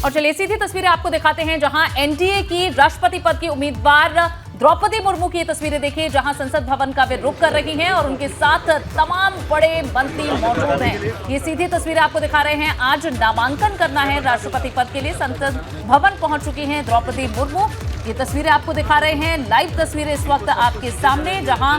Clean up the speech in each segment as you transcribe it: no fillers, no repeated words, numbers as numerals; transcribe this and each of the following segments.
और चलिए सीधी तस्वीरें आपको दिखाते हैं जहां एनडीए की राष्ट्रपति पद की उम्मीदवार द्रौपदी मुर्मू की ये तस्वीरें देखिए, जहां संसद भवन का वे रुख कर रही हैं और उनके साथ तमाम बड़े मंत्री मौजूद हैं। ये सीधी तस्वीरें आपको दिखा रहे हैं। आज नामांकन करना है राष्ट्रपति पद के लिए, संसद भवन पहुंच चुकी हैं द्रौपदी मुर्मू। ये तस्वीरें आपको दिखा रहे हैं, लाइव तस्वीरें इस वक्त आपके सामने, जहां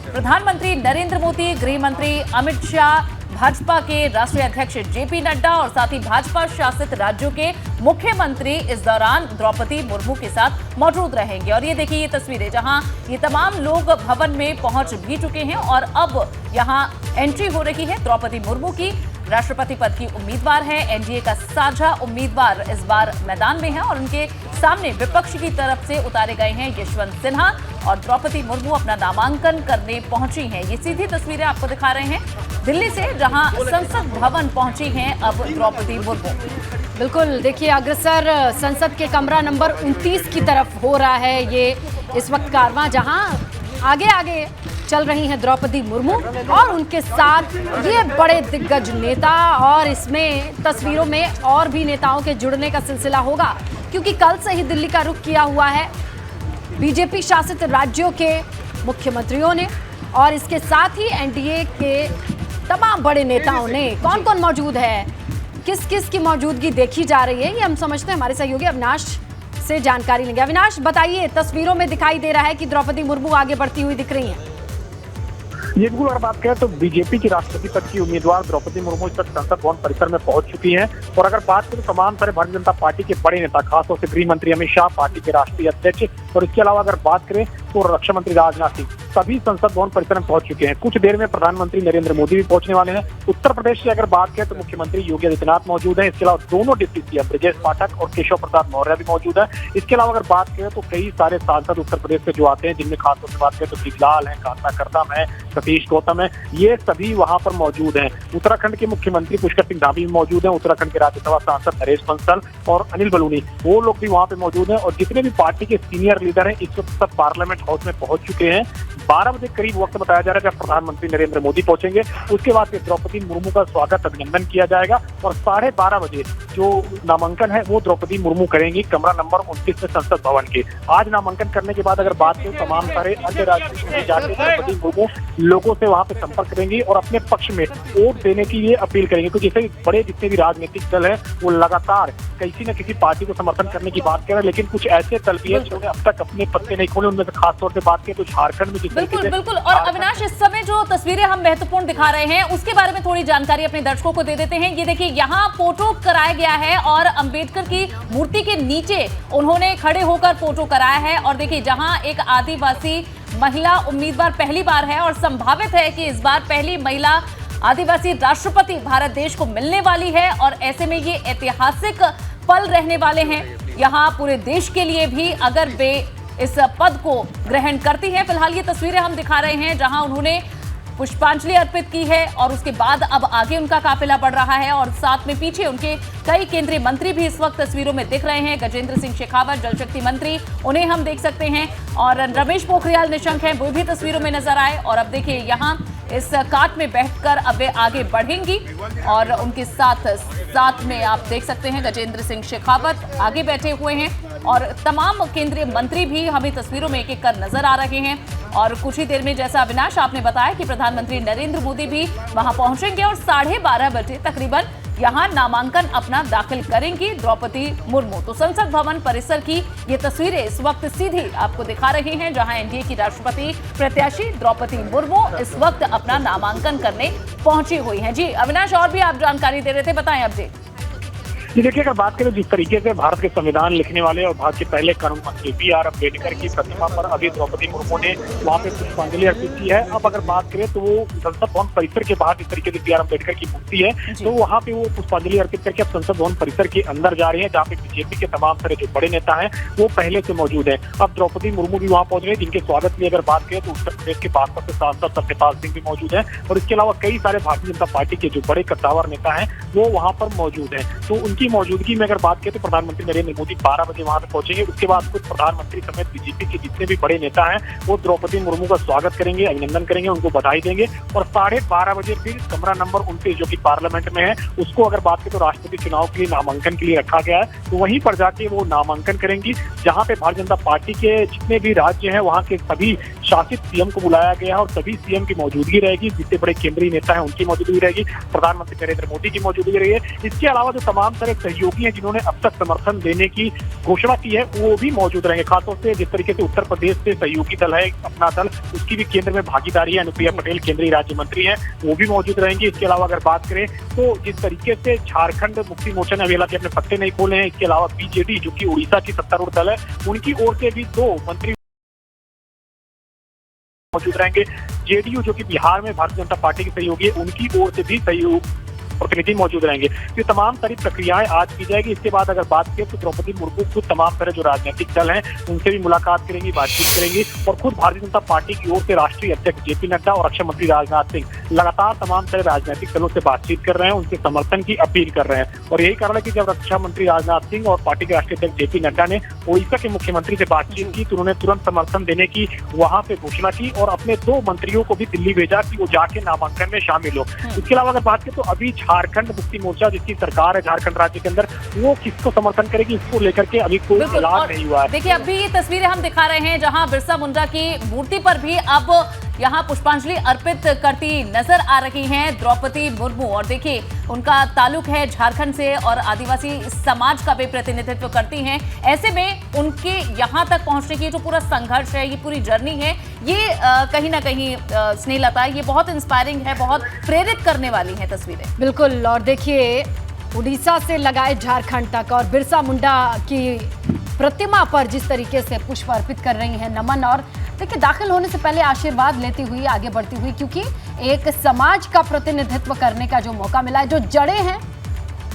प्रधानमंत्री नरेंद्र मोदी, गृह मंत्री अमित शाह, भाजपा के राष्ट्रीय अध्यक्ष जेपी नड्डा और साथ ही भाजपा शासित राज्यों के मुख्यमंत्री इस दौरान द्रौपदी मुर्मू के साथ मौजूद रहेंगे। और ये देखिए ये तस्वीरें, जहां ये तमाम लोग भवन में पहुंच भी चुके हैं और अब यहां एंट्री हो रही है द्रौपदी मुर्मू की। राष्ट्रपति पद की उम्मीदवार है, एनडीए का साझा उम्मीदवार इस बार मैदान में है और उनके सामने विपक्ष की तरफ से उतारे गए हैं यशवंत सिन्हा और द्रौपदी मुर्मू अपना नामांकन करने पहुंची हैं। ये सीधी तस्वीरें आपको दिखा रहे हैं दिल्ली से, जहां संसद भवन पहुंची हैं अब द्रौपदी मुर्मू। बिल्कुल, देखिए अग्रसर संसद के कमरा नंबर 29 की तरफ हो रहा है ये इस वक्त कारवां, जहां आगे आगे चल रही हैं द्रौपदी मुर्मू और उनके साथ ये बड़े दिग्गज नेता। और इसमें तस्वीरों में और भी नेताओं के जुड़ने का सिलसिला होगा, क्योंकि कल से ही दिल्ली का रुख किया हुआ है बीजेपी शासित राज्यों के मुख्यमंत्रियों ने और इसके साथ ही एनडीए के तमाम बड़े नेताओं ने। कौन कौन मौजूद है, किस किस की मौजूदगी देखी जा रही है, ये हम समझते हैं हमारे सहयोगी अविनाश से जानकारी लेंगे। अविनाश, बताइए, तस्वीरों में दिखाई दे रहा है कि द्रौपदी मुर्मू आगे बढ़ती हुई दिख रही हैं। ये बिल्कुल अगर बात करें तो बीजेपी की राष्ट्रपति पद की उम्मीदवार द्रौपदी मुर्मू इस वक्त संसद भवन परिसर में पहुंच चुकी हैं। और अगर बात करें तमाम सारे भारतीय जनता पार्टी के बड़े नेता, खासतौर से गृह मंत्री अमित शाह, पार्टी के राष्ट्रीय अध्यक्ष और इसके अलावा अगर बात करें तो रक्षा मंत्री राजनाथ सिंह, सभी संसद भवन परिसर में पहुंच चुके हैं। कुछ देर में प्रधानमंत्री नरेंद्र मोदी भी पहुंचने वाले हैं। उत्तर प्रदेश की अगर बात करें तो मुख्यमंत्री योगी आदित्यनाथ मौजूद हैं। इसके अलावा दोनों डिप्टी सीएम ब्रजेश पाठक और केशव प्रसाद मौर्य भी मौजूद है। इसके अलावा अगर बात करें तो कई सारे सांसद उत्तर प्रदेश से जो आते हैं, जिनमें खासतौर से बात करें तो ब्रिजलाल है, कांता करदम है, सतीश गौतम है, ये सभी वहां पर मौजूद हैं। उत्तराखंड के मुख्यमंत्री पुष्कर सिंह धामी भी मौजूद हैं। उत्तराखंड के राज्यसभा सांसद नरेश बंसल और अनिल बलूनी, वो लोग भी वहां पे मौजूद हैं। और जितने भी पार्टी के सीनियर लीडर हैं इस वक्त सब पार्लियामेंट हाउस में पहुंच चुके हैं। 12 बजे करीब वक्त बताया जा रहा है जब प्रधानमंत्री नरेंद्र मोदी पहुंचेंगे। उसके बाद द्रौपदी मुर्मू का स्वागत अभिनंदन किया जाएगा और 12:30 बजे जो नामांकन है वो द्रौपदी मुर्मू करेंगी कमरा नंबर 29 में संसद भवन के। आज नामांकन करने के बाद अगर बात करें तमाम सारे अन्य राज्यों में जाकर द्रौपदी मुर्मू लोगों से वहां पे संपर्क करेंगी और अपने पक्ष में वोट देने की ये अपील करेंगे। क्योंकि जैसे बड़े जितने भी राजनीतिक दल है वो लगातार किसी न किसी पार्टी को समर्थन करने की बात कर रहे हैं, लेकिन कुछ ऐसे दल भी है जिन्होंने अब तक अपने पत्ते नहीं खोले। उनमें से खासतौर से बात करें तो झारखंड में बिल्कुल। और अविनाश, इस समय जो तस्वीरें हम महत्वपूर्ण दिखा रहे हैं उसके बारे में थोड़ी जानकारी अपने दर्शकों को दे देते हैं। ये देखिए, यहाँ फोटो कराया गया है और अंबेडकर की मूर्ति के नीचे उन्होंने खड़े होकर फोटो कराया है। और देखिए, जहां एक आदिवासी महिला उम्मीदवार पहली बार है और संभावित है कि इस बार पहली महिला आदिवासी राष्ट्रपति भारत देश को मिलने वाली है और ऐसे में ये ऐतिहासिक पल रहने वाले हैं यहाँ पूरे देश के लिए भी, अगर वे इस पद को ग्रहण करती हैं। फिलहाल ये तस्वीरें हम दिखा रहे हैं जहां उन्होंने पुष्पांजलि अर्पित की है और उसके बाद अब आगे उनका काफिला बढ़ रहा है और साथ में पीछे उनके कई केंद्रीय मंत्री भी इस वक्त तस्वीरों में दिख रहे हैं। गजेंद्र सिंह शेखावत, जल शक्ति मंत्री, उन्हें हम देख सकते हैं और रमेश पोखरियाल निशंक हैं, वो भी तस्वीरों में नजर आए। और अब देखिए, यहाँ इस कार्ट में बैठकर अब वे आगे बढ़ेंगी और उनके साथ में आप देख सकते हैं गजेंद्र सिंह शेखावत आगे बैठे हुए हैं और तमाम केंद्रीय मंत्री भी हमें तस्वीरों में एक एक कर नजर आ रहे हैं। और कुछ ही देर में, जैसा अविनाश आपने बताया, कि प्रधानमंत्री नरेंद्र मोदी भी वहां पहुंचेंगे और 12:30 बजे तकरीबन यहां नामांकन अपना दाखिल करेंगी द्रौपदी मुर्मू। तो संसद भवन परिसर की ये तस्वीरें इस वक्त सीधी आपको दिखा रही हैं, जहां एनडीए की राष्ट्रपति प्रत्याशी द्रौपदी मुर्मू इस वक्त अपना नामांकन करने पहुंची हुई हैं। जी अविनाश, और भी आप जानकारी दे रहे थे, बताएं अब जी। जी देखिए, अगर बात करें जिस तरीके से भारत के संविधान लिखने वाले और भारत के पहले कानून मंत्री BR अम्बेडकर की प्रतिमा पर अभी द्रौपदी मुर्मू ने वहां पे पुष्पांजलि अर्पित की है। अब अगर बात करें तो वो संसद भवन परिसर के बाहर जिस तरीके से BR अम्बेडकर की मूर्ति है, तो वहाँ पे वो पुष्पांजलि अर्पित करके अब संसद भवन परिसर के अंदर जा रही है, जहाँ पे बीजेपी के तमाम सारे जो बड़े नेता है वो पहले से मौजूद है। अब द्रौपदी मुर्मू भी वहाँ पहुंच रहे हैं, जिनके स्वागत की अगर बात करें तो उत्तर प्रदेश के बागपत से सांसद सत्यपाल सिंह भी मौजूद है और इसके अलावा कई सारे भारतीय जनता पार्टी के जो बड़े कद्दावर नेता है वो वहाँ पर मौजूद है। तो उनकी उनकी मौजूदगी में अगर बात करें तो प्रधानमंत्री नरेंद्र मोदी 12 बजे वहां पे पहुंचेंगे। उसके बाद कुछ प्रधानमंत्री समेत बीजेपी के जितने भी बड़े नेता हैं वो द्रौपदी मुर्मू का स्वागत करेंगे, अभिनंदन करेंगे, उनको बधाई देंगे और 12:30 बजे फिर कमरा नंबर 29 जो कि पार्लियामेंट में है उसको अगर बात करें तो राष्ट्रपति चुनाव के लिए नामांकन के लिए रखा गया है, तो वहीं पर जाके वो नामांकन करेंगी, जहां पे भारतीय जनता पार्टी के जितने भी राज्य हैं वहां के सभी शासित सीएम को बुलाया गया है और सभी सीएम की मौजूदगी रहेगी, जितने बड़े केंद्रीय नेता हैं उनकी मौजूदगी रहेगी, प्रधानमंत्री नरेंद्र मोदी की मौजूदगी रहेगी। इसके अलावा जो तमाम तरह सहयोगी हैं जिन्होंने अब तक समर्थन देने की घोषणा की है वो भी मौजूद रहेंगे। खासतौर से जिस तरीके से उत्तर प्रदेश से सहयोगी दल है अपना दल, उसकी भी केंद्र में भागीदारी है, अनुप्रिया पटेल केंद्रीय राज्य मंत्री है, वो भी मौजूद रहेंगी। इसके अलावा अगर बात करें तो जिस तरीके से झारखंड मुक्ति मोर्चा ने अभी हालांकि अपने पत्ते नहीं खोले हैं, इसके अलावा बीजेडी जो कि उड़ीसा की सत्तारूढ़ दल है उनकी ओर से भी 2 मंत्री मौजूद रहेंगे। जेडीयू जो कि बिहार में भारतीय जनता पार्टी की सहयोगी है उनकी ओर से भी सहयोग प्रतिनिधि मौजूद रहेंगे। ये तमाम सारी प्रक्रियाएं आज की जाएगी। इसके बाद अगर बात करें तो द्रौपदी मुर्मू खुद तमाम तरह जो राजनीतिक दल हैं उनसे भी मुलाकात करेंगी, बातचीत करेंगी और खुद भारतीय जनता पार्टी की ओर से राष्ट्रीय अध्यक्ष जेपी नड्डा और रक्षा मंत्री राजनाथ सिंह लगातार तमाम तरह राजनीतिक दलों से बातचीत कर रहे हैं, उनके समर्थन की अपील कर रहे हैं और यही कारण है कि जब रक्षा मंत्री राजनाथ सिंह और पार्टी के राष्ट्रीय अध्यक्ष जेपी नड्डा ने उड़ीसा के मुख्यमंत्री से बातचीत की तो उन्होंने तुरंत समर्थन देने की वहां पे घोषणा की और अपने 2 मंत्रियों को भी दिल्ली भेजा कि वो जाके नामांकन में शामिल हो। इसके अलावा अगर बात करें तो अभी झारखंड मुक्ति मोर्चा जिसकी सरकार है झारखंड राज्य के अंदर वो किसको समर्थन करेगी इसको लेकर के अभी कोई ऐलान नहीं हुआ है। देखिए अभी ये तस्वीरें हम दिखा रहे हैं जहां बिरसा मुंडा की मूर्ति पर भी अब यहां पुष्पांजलि अर्पित करती नजर आ रही हैं द्रौपदी मुर्मू और देखिए उनका ताल्लुक है झारखंड से और आदिवासी समाज का भी प्रतिनिधित्व करती हैं। ऐसे में उनके यहां तक पहुंचने की जो पूरा संघर्ष है, ये पूरी जर्नी है, ये कहीं ना कहीं स्नेहलता ये बहुत इंस्पायरिंग है, बहुत प्रेरित करने वाली है तस्वीरें। बिल्कुल। और देखिए उड़ीसा से लगाए झारखंड तक और बिरसा मुंडा की प्रतिमा पर जिस तरीके से पुष्प अर्पित कर रही हैं, नमन, और देखिए दाखिल होने से पहले आशीर्वाद लेती हुई आगे बढ़ती हुई, क्योंकि एक समाज का प्रतिनिधित्व करने का जो मौका मिला है, जो जड़ें हैं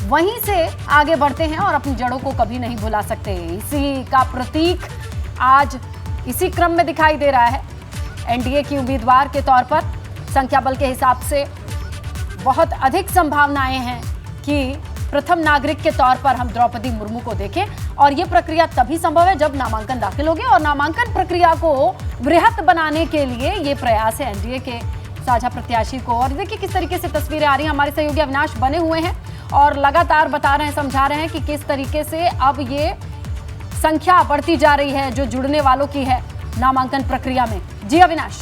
वहीं से आगे बढ़ते हैं और अपनी जड़ों को कभी नहीं भुला सकते। इसी का प्रतीक आज इसी क्रम में दिखाई दे रहा है। एनडीए की उम्मीदवार के तौर पर संख्या बल के हिसाब से बहुत अधिक संभावनाएं हैं कि प्रथम नागरिक के तौर पर हम द्रौपदी मुर्मू को देखें और ये प्रक्रिया तभी संभव है जब नामांकन दाखिल होगी और नामांकन प्रक्रिया को वृहत बनाने के लिए ये प्रयास है एनडीए के साझा प्रत्याशी को। और देखिए किस तरीके से तस्वीरें आ रही हैं, हमारे सहयोगी अविनाश बने हुए हैं और लगातार बता रहे हैं, समझा रहे हैं कि किस तरीके से अब ये संख्या बढ़ती जा रही है जो जुड़ने वालों की है नामांकन प्रक्रिया में। जी अविनाश।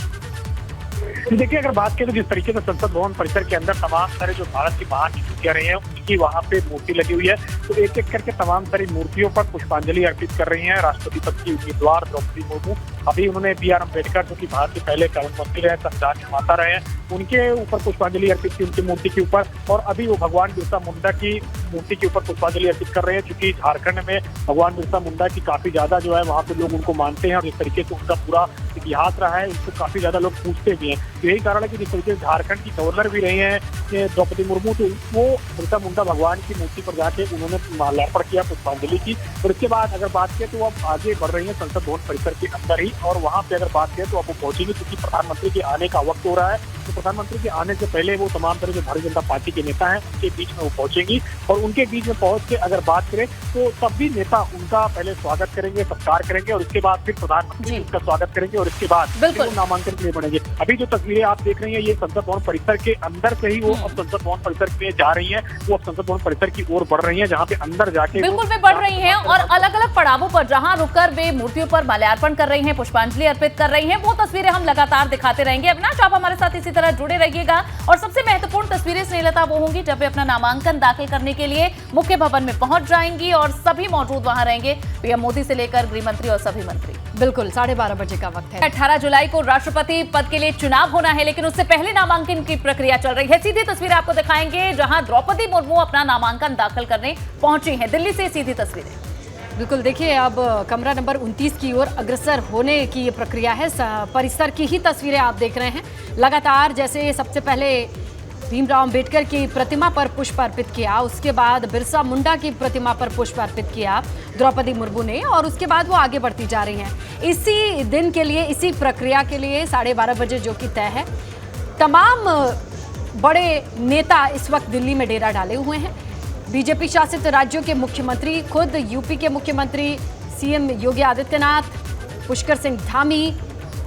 देखिए अगर बात करें तो जिस तरीके से संसद भवन परिसर के अंदर तमाम सारे जो भारत की महान विभूतियां रही हैं उनकी वहां पे मूर्ति लगी हुई है, तो एक एक करके तमाम सारी मूर्तियों पर पुष्पांजलि अर्पित कर रही हैं राष्ट्रपति पद की उम्मीदवार द्रौपदी मुर्मू। अभी उन्होंने BR अम्बेडकर जो कि भारत के पहले कानून मंत्री रहे, संविधान निर्माता रहे हैं, उनके ऊपर पुष्पांजलि अर्पित की उनकी मूर्ति के ऊपर और अभी वो भगवान बिरसा मुंडा की मूर्ति के ऊपर पुष्पांजलि अर्पित कर रहे हैं, क्योंकि झारखंड में भगवान बिरसा मुंडा की काफी ज्यादा जो है वहाँ पे लोग उनको मानते हैं और जिस तरीके से उनका पूरा इतिहास रहा है उसको काफी ज्यादा लोग पूछते भी हैं। तो यही कारण है कि जिस तरीके से झारखंड की गवर्नर भी रही हैं द्रौपदी मुर्मू, तो वो बिरसा मुंडा भगवान की मूर्ति पर जाके उन्होंने माल्यार्पण किया, पुष्पांजलि की और इसके बाद अगर बात करें तो अब आगे बढ़ रही है संसद भवन परिसर के अंदर ही और वहाँ पे अगर बात करें तो अब वो पहुंचेंगे क्योंकि प्रधानमंत्री के आने का वक्त हो रहा है। तो प्रधानमंत्री के आने से पहले वो तमाम तरह के भारतीय जनता पार्टी के नेता हैं उनके बीच में वो पहुंचेंगी और उनके बीच में पहुंच के अगर बात करें तो सभी नेता उनका पहले स्वागत करेंगे, सत्कार करेंगे और उसके बाद फिर प्रधानमंत्री उसका स्वागत करेंगे और इसके बाद वो नामांकन के लिए बढ़ेंगे। अभी जो तस्वीरें आप देख रही हैं ये संसद भवन परिसर के अंदर से ही वो अब संसद भवन परिसर में जा रही है, वो अब संसद भवन परिसर की ओर बढ़ रही है जहाँ पे अंदर जाके बिल्कुल वे बढ़ रही हैं और अलग अलग पड़ावों पर जहाँ रुककर वे मूर्तियों पर माल्यार्पण कर रही हैं, पुष्पांजलि अर्पित कर रही हैं, वो तस्वीरें हम लगातार दिखाते रहेंगे। अविनाश आप हमारे साथ इसी तरह जुड़े रहिएगा और सबसे महत्वपूर्ण तस्वीरें स्नेहलता वो होंगी जब वे अपना नामांकन दाखिल करने के लिए मुख्य भवन में पहुंच जाएंगी और सभी मौजूद वहां रहेंगे, पीएम मोदी से लेकर गृह मंत्री और सभी मंत्री। बिल्कुल 12:30 बजे का वक्त है। 18 जुलाई को राष्ट्रपति पद के लिए चुनाव होना है, लेकिन उससे पहले नामांकन की प्रक्रिया चल रही है। सीधी तस्वीर आपको दिखाएंगे जहां द्रौपदी मुर्मू अपना नामांकन दाखिल करने पहुंची हैं। दिल्ली से सीधी तस्वीरें। बिल्कुल देखिए अब कमरा नंबर 29 की ओर अग्रसर होने की ये प्रक्रिया है। परिसर की ही तस्वीरें आप देख रहे हैं लगातार। जैसे सबसे पहले भीमराव अंबेडकर की प्रतिमा पर पुष्प अर्पित किया, उसके बाद बिरसा मुंडा की प्रतिमा पर पुष्प अर्पित किया द्रौपदी मुर्मू ने और उसके बाद वो आगे बढ़ती जा रही हैं। इसी दिन के लिए, इसी प्रक्रिया के लिए 12:30 बजे जो कि तय है, तमाम बड़े नेता इस वक्त दिल्ली में डेरा डाले हुए हैं। बीजेपी शासित राज्यों के मुख्यमंत्री, खुद यूपी के मुख्यमंत्री सीएम योगी आदित्यनाथ, पुष्कर सिंह धामी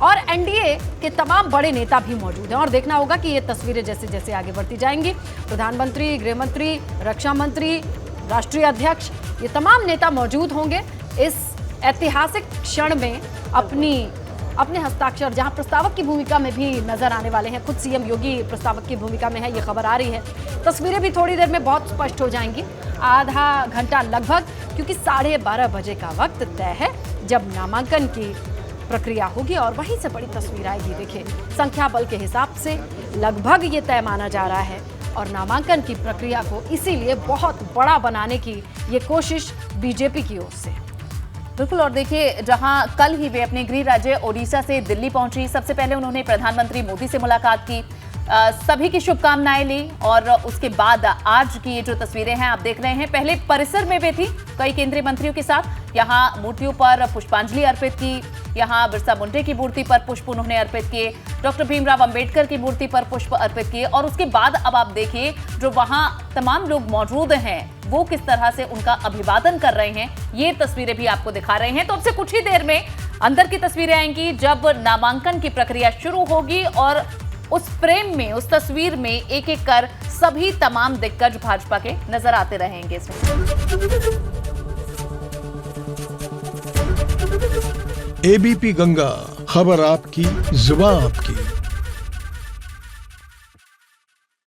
और एनडीए के तमाम बड़े नेता भी मौजूद हैं। और देखना होगा कि ये तस्वीरें जैसे जैसे आगे बढ़ती जाएंगी, प्रधानमंत्री, गृहमंत्री, रक्षा मंत्री, राष्ट्रीय अध्यक्ष, ये तमाम नेता मौजूद होंगे इस ऐतिहासिक क्षण में अपने हस्ताक्षर, जहां प्रस्तावक की भूमिका में भी नजर आने वाले हैं। खुद सीएम योगी प्रस्तावक की भूमिका में है, ये खबर आ रही है। तस्वीरें भी थोड़ी देर में बहुत स्पष्ट हो जाएंगी, आधा घंटा लगभग, क्योंकि 12:30 बजे का वक्त तय है जब नामांकन की प्रक्रिया होगी और वहीं से बड़ी तस्वीर आएगी। देखिए, संख्या बल के हिसाब से लगभग ये तय माना जा रहा है और नामांकन की प्रक्रिया को इसीलिए बहुत बड़ा बनाने की ये कोशिश बीजेपी की ओर से। बिल्कुल। और देखिए, जहां कल ही वे अपने गृह राज्य ओडिशा से दिल्ली पहुंची, सबसे पहले उन्होंने प्रधानमंत्री मोदी से मुलाकात की, सभी की शुभकामनाएं ली और उसके बाद आज की ये जो तस्वीरें हैं आप देख रहे हैं, पहले परिसर में वे थी कई केंद्रीय मंत्रियों के साथ, यहाँ मूर्तियों पर पुष्पांजलि अर्पित की, यहाँ बिरसा मुंडे की मूर्ति पर पुष्प उन्होंने अर्पित किए, डॉक्टर भीमराव अंबेडकर की मूर्ति पर पुष्प अर्पित किए और उसके बाद अब आप देखिए जो वहाँ तमाम लोग मौजूद हैं वो किस तरह से उनका अभिवादन कर रहे हैं, ये तस्वीरें भी आपको दिखा रहे हैं। तो अब से कुछ ही देर में अंदर की तस्वीरें आएंगी जब नामांकन की प्रक्रिया शुरू होगी और उस फ्रेम में, उस तस्वीर में एक एक कर सभी तमाम दिग्गज भाजपा के नजर आते रहेंगे इसमें। एबीपी गंगा, खबर आपकी, जुबान आपकी।